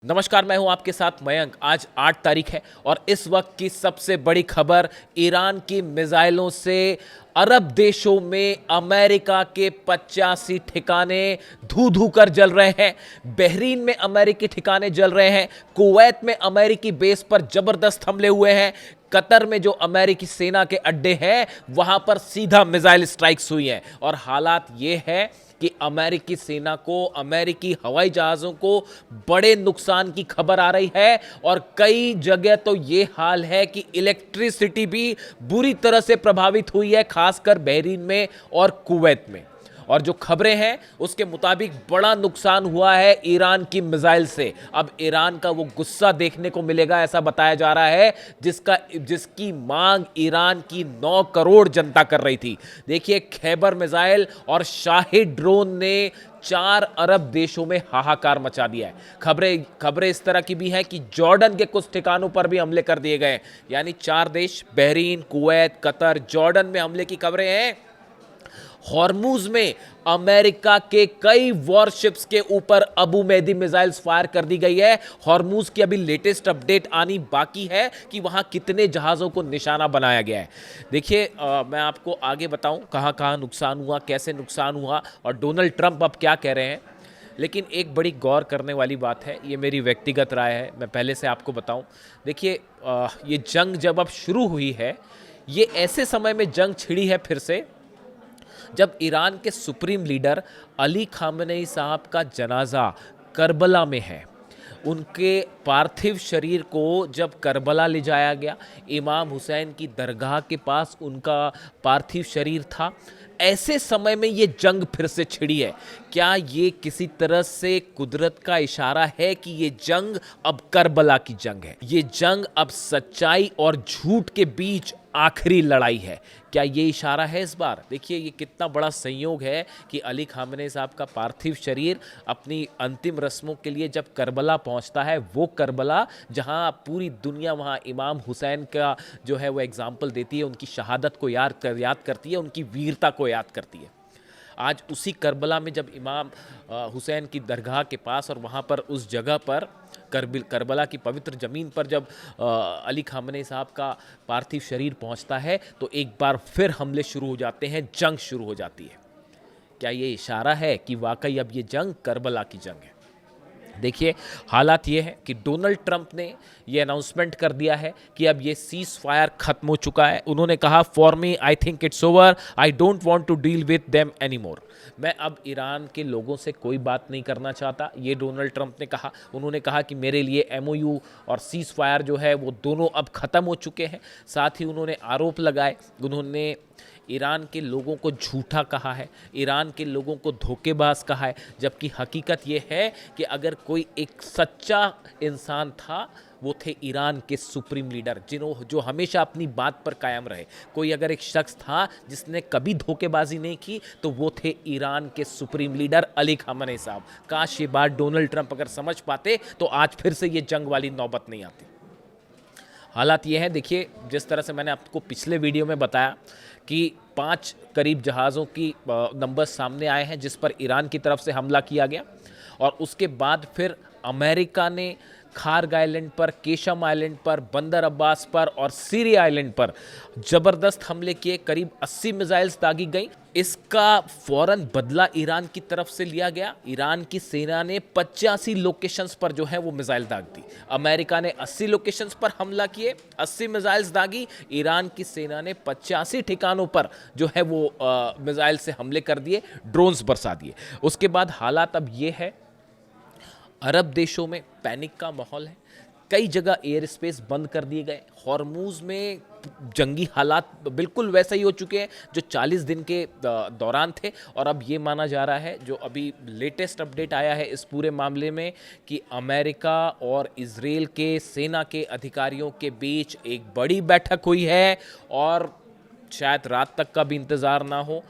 नमस्कार, मैं हूं आपके साथ मयंक। आज 8 तारीख है और इस वक्त की सबसे बड़ी खबर ईरान की मिसाइलों से अरब देशों में अमेरिका के 85 ठिकाने धू धू कर जल रहे हैं। बहरीन में अमेरिकी ठिकाने जल रहे हैं। कुवैत में अमेरिकी बेस पर जबरदस्त हमले हुए हैं। कतर में जो अमेरिकी सेना के अड्डे हैं वहां पर सीधा मिसाइल स्ट्राइक्स हुई हैं और हालात ये है कि अमेरिकी सेना को, अमेरिकी हवाई जहाज़ों को बड़े नुकसान की खबर आ रही है और कई जगह तो ये हाल है कि इलेक्ट्रिसिटी भी बुरी तरह से प्रभावित हुई है, खासकर बहरीन में और कुवैत में। और जो खबरें हैं उसके मुताबिक बड़ा नुकसान हुआ है ईरान की मिसाइल से। अब ईरान का वो गुस्सा देखने को मिलेगा, ऐसा बताया जा रहा है, जिसकी मांग ईरान की 9 करोड़ जनता कर रही थी। देखिए, खैबर मिसाइल और शाहिद ड्रोन ने 4 अरब देशों में हाहाकार मचा दिया है। खबरें इस तरह की भी हैं कि जॉर्डन के कुछ ठिकानों पर भी हमले कर दिए गए। यानी 4 देश, बहरीन, कुवैत, कतर, जॉर्डन में हमले की खबरें हैं। हॉर्मुज में अमेरिका के कई वॉरशिप्स के ऊपर अबू मेहदी मिसाइल्स फायर कर दी गई है। हॉर्मुज की अभी लेटेस्ट अपडेट आनी बाकी है कि वहां कितने जहाज़ों को निशाना बनाया गया है। देखिए, मैं आपको आगे बताऊं कहां कहां नुकसान हुआ, कैसे नुकसान हुआ और डोनाल्ड ट्रंप अब क्या कह रहे हैं। लेकिन एक बड़ी गौर करने वाली बात है, ये मेरी व्यक्तिगत राय है, मैं पहले से आपको बताऊं। देखिए, ये जंग जब अब शुरू हुई है, ये ऐसे समय में जंग छिड़ी है फिर से जब ईरान के सुप्रीम लीडर अली खामेनेई साहब का जनाजा करबला में है। उनके पार्थिव शरीर को जब करबला ले जाया गया, इमाम हुसैन की दरगाह के पास उनका पार्थिव शरीर था। ऐसे समय में ये जंग फिर से छिड़ी है। क्या ये किसी तरह से कुदरत का इशारा है कि ये जंग अब करबला की जंग है? ये जंग अब सच्चाई और झूठ के बीच आखिरी लड़ाई है। क्या ये इशारा है इस बार? देखिए, ये कितना बड़ा संयोग है कि अली खामेनेई साहब का पार्थिव शरीर अपनी अंतिम रस्मों के लिए जब करबला पहुंचता है, वो करबला जहां पूरी दुनिया वहां इमाम हुसैन का जो है वो एग्जाम्पल देती है, उनकी शहादत को याद करती है, उनकी वीरता को याद करती है। आज उसी करबला में जब इमाम हुसैन की दरगाह के पास और वहाँ पर उस जगह पर करबला की पवित्र ज़मीन पर जब अली खामेनेई साहब का पार्थिव शरीर पहुँचता है तो एक बार फिर हमले शुरू हो जाते हैं, जंग शुरू हो जाती है। क्या ये इशारा है कि वाकई अब ये जंग करबला की जंग है? देखिए, हालात ये है कि डोनाल्ड ट्रंप ने ये अनाउंसमेंट कर दिया है कि अब ये सीज फायर खत्म हो चुका है। उन्होंने कहा, for me I think it's over, I don't want to deal with them any more. मैं अब ईरान के लोगों से कोई बात नहीं करना चाहता, ये डोनाल्ड ट्रंप ने कहा। उन्होंने कहा कि मेरे लिए एमओयू और सीज फायर जो है वो दोनों अब ख़त्म हो चुके हैं। साथ ही उन्होंने आरोप लगाए, उन्होंने ईरान के लोगों को झूठा कहा है, ईरान के लोगों को धोखेबाज कहा है, जबकि हकीकत ये है कि अगर कोई एक सच्चा इंसान था वो थे ईरान के सुप्रीम लीडर, जो हमेशा अपनी बात पर कायम रहे। कोई अगर एक शख्स था जिसने कभी धोखेबाजी नहीं की तो वो थे ईरान के सुप्रीम लीडर अली खामेनेई साहब। काश ये बात डोनाल्ड ट्रंप अगर समझ पाते तो आज फिर से ये जंग वाली नौबत नहीं आती। हालात ये हैं, देखिए, जिस तरह से मैंने आपको पिछले वीडियो में बताया कि 5 करीब जहाज़ों की नंबर सामने आए हैं जिस पर ईरान की तरफ से हमला किया गया और उसके बाद फिर अमेरिका ने खार्ग आइलैंड पर, केशम आइलैंड पर, बंदर अब्बास पर और सीरी आइलैंड पर ज़बरदस्त हमले किए। करीब 80 मिसाइल्स दागी गई। इसका फौरन बदला ईरान की तरफ से लिया गया। ईरान की सेना ने 85 लोकेशंस पर जो है वो मिसाइल दाग दी। अमेरिका ने 80 लोकेशंस पर हमला किए, 80 मिसाइल्स दागी। ईरान की सेना ने 85 ठिकानों पर जो है वो मिसाइल से हमले कर दिए, ड्रोन्स बरसा दिए। उसके बाद हालात अब ये है, अरब देशों में पैनिक का माहौल है। कई जगह एयर स्पेस बंद कर दिए गए। हॉर्मुज में जंगी हालात बिल्कुल वैसे ही हो चुके हैं जो 40 दिन के दौरान थे और अब ये माना जा रहा है, जो अभी लेटेस्ट अपडेट आया है इस पूरे मामले में, कि अमेरिका और इजराइल के सेना के अधिकारियों के बीच एक बड़ी बैठक हुई है और शायद रात तक का भी इंतज़ार ना हो।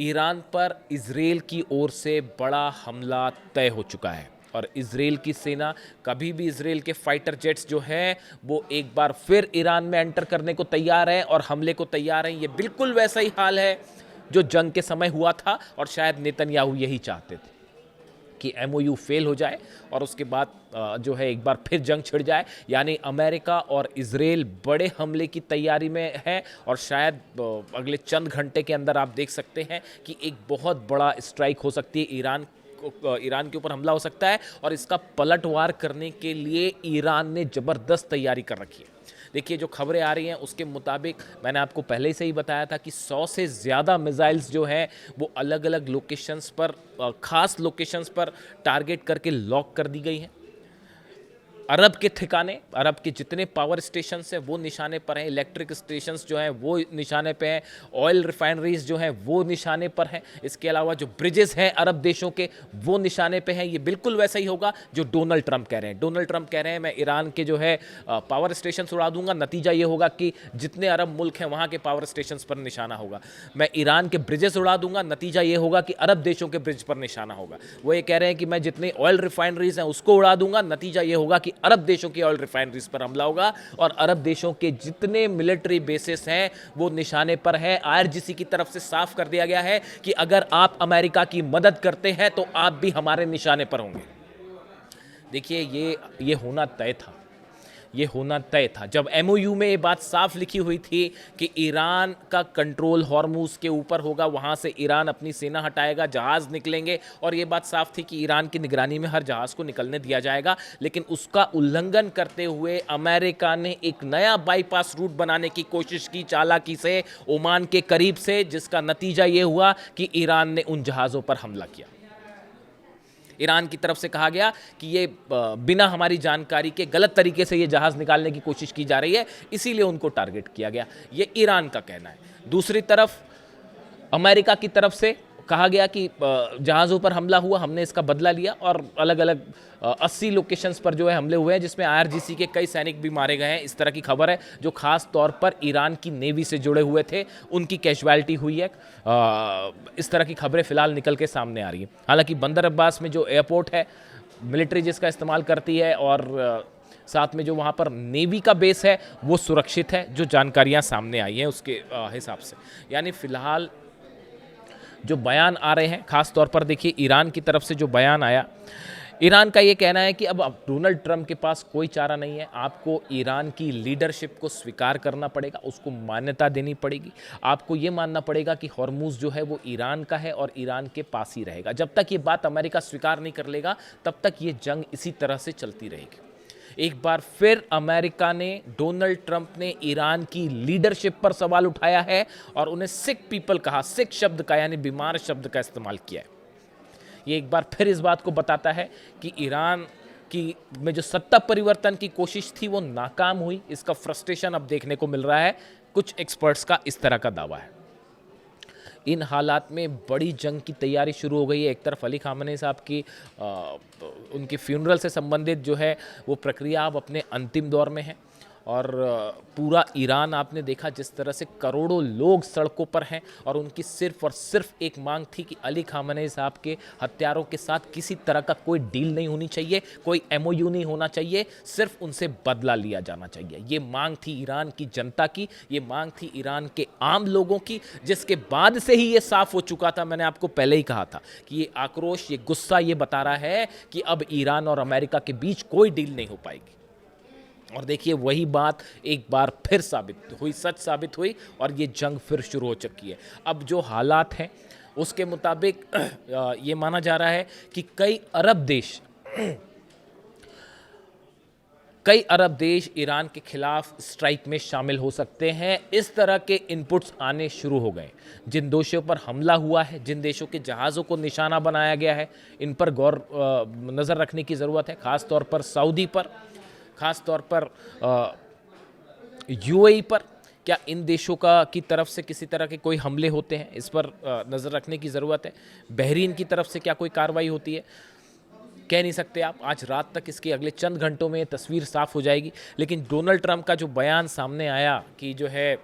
ईरान पर इजराइल की ओर से बड़ा हमला तय हो चुका है और इजराइल की सेना, कभी भी इजराइल के फाइटर जेट्स जो हैं वो एक बार फिर ईरान में एंटर करने को तैयार हैं और हमले को तैयार हैं। ये बिल्कुल वैसा ही हाल है जो जंग के समय हुआ था और शायद नेतन्याहू यही चाहते थे। कि एमओयू फेल हो जाए और उसके बाद जो है एक बार फिर जंग छिड़ जाए, यानी अमेरिका और इजराइल बड़े हमले की तैयारी में है और शायद अगले चंद घंटे के अंदर आप देख सकते हैं कि एक बहुत बड़ा स्ट्राइक हो सकती है, ईरान के ऊपर हमला हो सकता है और इसका पलटवार करने के लिए ईरान ने ज़बरदस्त तैयारी कर रखी है। देखिए जो खबरें आ रही हैं उसके मुताबिक मैंने आपको पहले से ही बताया था कि 100 से ज़्यादा मिसाइल्स जो हैं वो अलग अलग लोकेशंस पर, ख़ास लोकेशंस पर टारगेट करके लॉक कर दी गई हैं। अरब के ठिकाने, अरब के जितने पावर स्टेशन हैं वो निशाने पर हैं, इलेक्ट्रिक स्टेशंस जो हैं वो निशाने पे हैं, ऑयल रिफाइनरीज जो हैं वो निशाने पर हैं, इसके अलावा जो ब्रिजेस हैं अरब देशों के वो निशाने पे हैं। ये बिल्कुल वैसा ही होगा जो डोनाल्ड ट्रंप कह रहे हैं। डोनाल्ड ट्रंप कह रहे हैं मैं ईरान के जो है पावर स्टेशन उड़ा दूंगा, नतीजा ये होगा कि जितने अरब मुल्क हैं वहाँ के पावर स्टेशन पर निशाना होगा। मैं ईरान के ब्रिजेस उड़ा दूंगा, नतीजा ये होगा कि अरब देशों के ब्रिज पर निशाना होगा। वो ये कह रहे हैं कि मैं जितने ऑयल रिफाइनरीज हैं उसको उड़ा दूंगा, नतीजा ये होगा कि अरब देशों की ऑयल रिफाइनरीज पर हमला होगा और अरब देशों के जितने मिलिट्री बेसिस हैं वो निशाने पर है। आईआरजीसी की तरफ से साफ कर दिया गया है कि अगर आप अमेरिका की मदद करते हैं तो आप भी हमारे निशाने पर होंगे। देखिए ये होना तय था, ये होना तय था। जब एमओयू में ये बात साफ लिखी हुई थी कि ईरान का कंट्रोल हॉर्मूज के ऊपर होगा, वहाँ से ईरान अपनी सेना हटाएगा, जहाज़ निकलेंगे और ये बात साफ थी कि ईरान की निगरानी में हर जहाज़ को निकलने दिया जाएगा, लेकिन उसका उल्लंघन करते हुए अमेरिका ने एक नया बाईपास रूट बनाने की कोशिश की चालाकी से ओमान के करीब से, जिसका नतीजा ये हुआ कि ईरान ने उन जहाज़ों पर हमला किया। ईरान की तरफ से कहा गया कि ये बिना हमारी जानकारी के गलत तरीके से ये जहाज़ निकालने की कोशिश की जा रही है, इसीलिए उनको टारगेट किया गया। ये ईरान का कहना है। दूसरी तरफ अमेरिका की तरफ से कहा गया कि जहाज़ों पर हमला हुआ, हमने इसका बदला लिया और अलग अलग 80 लोकेशंस पर जो है हमले हुए हैं, जिसमें आईआरजीसी के कई सैनिक भी मारे गए हैं। इस तरह की खबर है जो खास तौर पर ईरान की नेवी से जुड़े हुए थे, उनकी कैजुअलिटी हुई है। इस तरह की खबरें फिलहाल निकल के सामने आ रही हैं। हालांकि बंदर अब्बास में जो एयरपोर्ट है, मिलिट्री जिसका इस्तेमाल करती है और साथ में जो वहाँ पर नेवी का बेस है वो सुरक्षित है, जो जानकारियाँ सामने आई हैं उसके हिसाब से। यानी फ़िलहाल जो बयान आ रहे हैं, ख़ास तौर पर देखिए ईरान की तरफ से जो बयान आया, ईरान का ये कहना है कि अब डोनाल्ड ट्रंप के पास कोई चारा नहीं है, आपको ईरान की लीडरशिप को स्वीकार करना पड़ेगा, उसको मान्यता देनी पड़ेगी। आपको ये मानना पड़ेगा कि हॉर्मूज जो है वो ईरान का है और ईरान के पास ही रहेगा। जब तक ये बात अमेरिका स्वीकार नहीं कर लेगा तब तक ये जंग इसी तरह से चलती रहेगी। एक बार फिर अमेरिका ने, डोनाल्ड ट्रंप ने ईरान की लीडरशिप पर सवाल उठाया है और उन्हें सिक पीपल कहा, सिक शब्द का यानी बीमार शब्द का इस्तेमाल किया है। ये एक बार फिर इस बात को बताता है कि ईरान की में जो सत्ता परिवर्तन की कोशिश थी वो नाकाम हुई। इसका फ्रस्ट्रेशन अब देखने को मिल रहा है। कुछ एक्सपर्ट्स का इस तरह का दावा है। इन हालात में बड़ी जंग की तैयारी शुरू हो गई है। एक तरफ अली खामनेई साहब की उनके फ्यूनरल से संबंधित जो है वो प्रक्रिया अब अपने अंतिम दौर में है और पूरा ईरान आपने देखा जिस तरह से करोड़ों लोग सड़कों पर हैं और उनकी सिर्फ और सिर्फ एक मांग थी कि अली खामनेई साहब के हत्यारों के साथ किसी तरह का कोई डील नहीं होनी चाहिए, कोई एमओयू नहीं होना चाहिए, सिर्फ उनसे बदला लिया जाना चाहिए। ये मांग थी ईरान की जनता की, ये मांग थी ईरान के आम लोगों की, जिसके बाद से ही ये साफ हो चुका था। मैंने आपको पहले ही कहा था कि ये आक्रोश, ये गुस्सा ये बता रहा है कि अब ईरान और अमेरिका के बीच कोई डील नहीं हो पाएगी। और देखिए वही बात एक बार फिर साबित हुई, सच साबित हुई और ये जंग फिर शुरू हो चुकी है। अब जो हालात हैं उसके मुताबिक ये माना जा रहा है कि कई अरब देश ईरान के खिलाफ स्ट्राइक में शामिल हो सकते हैं। इस तरह के इनपुट्स आने शुरू हो गए। जिन देशों पर हमला हुआ है, जिन देशों के जहाज़ों को निशाना बनाया गया है, इन पर गौर नज़र रखने की ज़रूरत है। ख़ास तौर पर सऊदी पर, ख़ास तौर पर यूएई पर। क्या इन देशों की तरफ से किसी तरह के कोई हमले होते हैं, इस पर नज़र रखने की ज़रूरत है। बहरीन की तरफ से क्या कोई कार्रवाई होती है, कह नहीं सकते आप। आज रात तक इसके अगले चंद घंटों में तस्वीर साफ हो जाएगी। लेकिन डोनाल्ड ट्रंप का जो बयान सामने आया कि जो है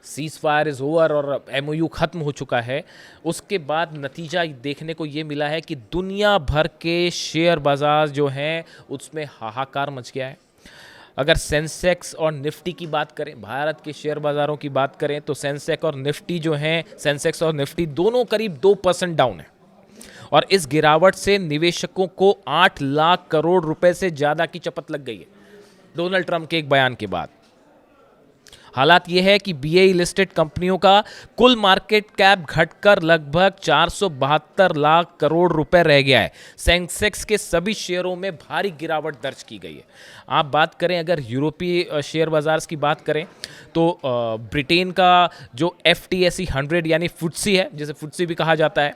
सीज़ फायर इज़ ओवर और एमओयू ख़त्म हो चुका है, उसके बाद नतीजा देखने को ये मिला है कि दुनिया भर के शेयर बाज़ार जो हैं उसमें हाहाकार मच गया है। अगर सेंसेक्स और निफ्टी की बात करें, भारत के शेयर बाज़ारों की बात करें, तो सेंसेक्स और निफ्टी जो हैं, सेंसेक्स और निफ्टी दोनों करीब 2% डाउन है और इस गिरावट से निवेशकों को 8 लाख करोड़ रुपए से ज्यादा की चपत लग गई है डोनाल्ड ट्रंप के एक बयान के बाद। हालात यह है कि बीएई लिस्टेड कंपनियों का कुल मार्केट कैप घटकर लगभग 472 लाख करोड़ रुपए रह गया है। सेंसेक्स के सभी शेयरों में भारी गिरावट दर्ज की गई है। आप बात करें अगर यूरोपीय शेयर बाजार की बात करें तो ब्रिटेन का जो FTSE 100 यानी फुटसी है, जिसे फुटसी भी कहा जाता है,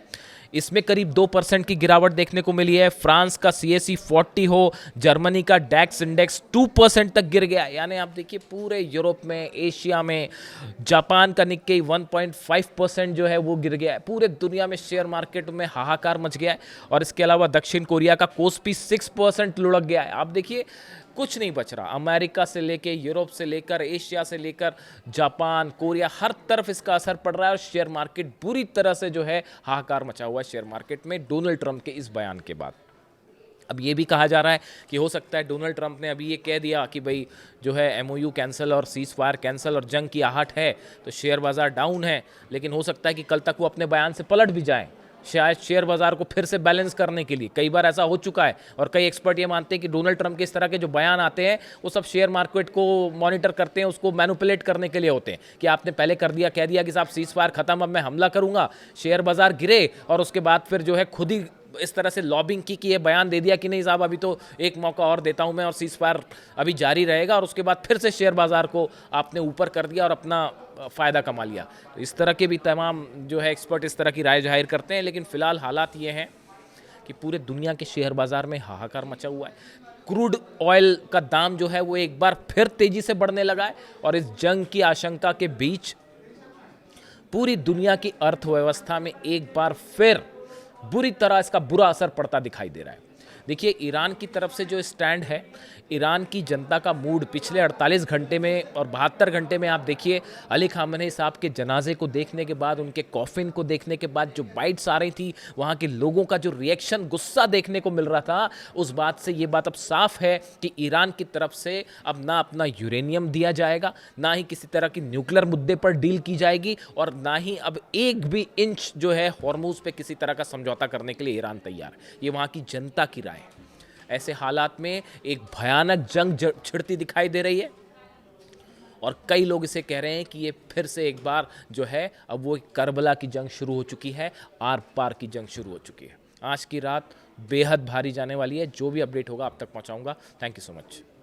इसमें करीब 2% की गिरावट देखने को मिली है। फ्रांस का CAC 40 हो, जर्मनी का डैक्स इंडेक्स 2% तक गिर गया। यानी आप देखिए पूरे यूरोप में, एशिया में, जापान का निक्केई 1.5% जो है वो गिर गया है। पूरे दुनिया में शेयर मार्केट में हाहाकार मच गया है। और इसके अलावा दक्षिण कोरिया का कोस्पी 6% लुढ़क गया है। आप देखिए कुछ नहीं बच रहा। अमेरिका से लेकर, यूरोप से लेकर, एशिया से लेकर जापान, कोरिया, हर तरफ इसका असर पड़ रहा है और शेयर मार्केट बुरी तरह से जो है हाहाकार मचा हुआ है शेयर मार्केट में डोनाल्ड ट्रंप के इस बयान के बाद। अब ये भी कहा जा रहा है कि हो सकता है डोनाल्ड ट्रंप ने अभी ये कह दिया कि भाई जो है MOU कैंसिल और सीज फायर कैंसिल और जंग की आहट है तो शेयर बाजार डाउन है, लेकिन हो सकता है कि कल तक वो अपने बयान से पलट भी जाएं, शायद शेयर बाजार को फिर से बैलेंस करने के लिए। कई बार ऐसा हो चुका है और कई एक्सपर्ट ये मानते हैं कि डोनाल्ड ट्रंप के इस तरह के जो बयान आते हैं वो सब शेयर मार्केट को मॉनिटर करते हैं, उसको मैनिपुलेट करने के लिए होते हैं कि आपने पहले कर दिया, कह दिया कि साहब सीज फायर खत्म, अब मैं हमला करूंगा, शेयर बाजार गिरे और उसके बाद फिर जो है खुद ही इस तरह से लॉबिंग की कि ये बयान दे दिया कि नहीं साहब अभी तो एक मौका और देता हूं मैं और सीज फायर अभी जारी रहेगा, और उसके बाद फिर से शेयर बाजार को आपने ऊपर कर दिया और अपना फ़ायदा कमा लिया। तो इस तरह के भी तमाम जो है एक्सपर्ट इस तरह की राय जाहिर करते हैं। लेकिन फ़िलहाल हालात ये हैं कि पूरे दुनिया के शेयर बाज़ार में हाहाकार मचा हुआ है। क्रूड ऑयल का दाम जो है वो एक बार फिर तेज़ी से बढ़ने लगा है और इस जंग की आशंका के बीच पूरी दुनिया की अर्थव्यवस्था में एक बार फिर बुरी तरह इसका बुरा असर पड़ता दिखाई दे रहा है। देखिए ईरान की तरफ से जो स्टैंड है, ईरान की जनता का मूड पिछले 48 घंटे में और 72 घंटे में आप देखिए अली खामेनी साहब के जनाजे को देखने के बाद, उनके कॉफिन को देखने के बाद जो बाइट्स आ रही थी, वहाँ के लोगों का जो रिएक्शन, गुस्सा देखने को मिल रहा था, उस बात से ये बात अब साफ है कि ईरान की तरफ से अब ना अपना यूरेनियम दिया जाएगा, ना ही किसी तरह की न्यूक्लियर मुद्दे पर डील की जाएगी और ना ही अब एक भी इंच जो है हॉर्मुज पे किसी तरह का समझौता करने के लिए ईरान तैयार है। ये वहाँ की जनता की राय है। ऐसे हालात में एक भयानक जंग छिड़ती दिखाई दे रही है और कई लोग इसे कह रहे हैं कि ये फिर से एक बार जो है अब वो करबला की जंग शुरू हो चुकी है, आर पार की जंग शुरू हो चुकी है। आज की रात बेहद भारी जाने वाली है। जो भी अपडेट होगा आप तक पहुंचाऊंगा। Thank you so much.